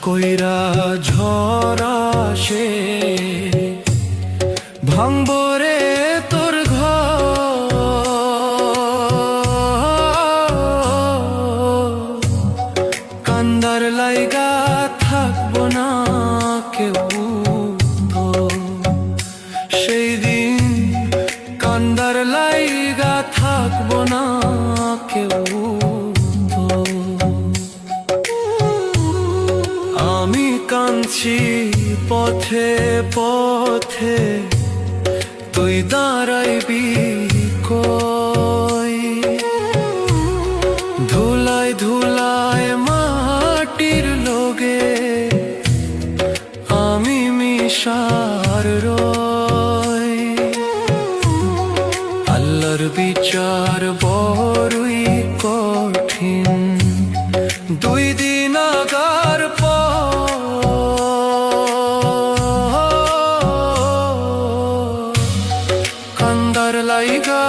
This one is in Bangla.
কইরা ঝরা সে ভাঙবরে তোর ঘর। কান্দার লাইগা থাকবো না কেউ তো, সেই দিন কান্দার লাইগা থাকবো না কেউ তো। আমি কাঁদছি পথে পথে, তুই দাঁড়াইবি কই? ধুলায় ধুলায় মাটির লোগে আমি মিশার রই। আল্লাহর বিচার বড়ই কঠিন, দুই দিন আগার কান্দার লাইগা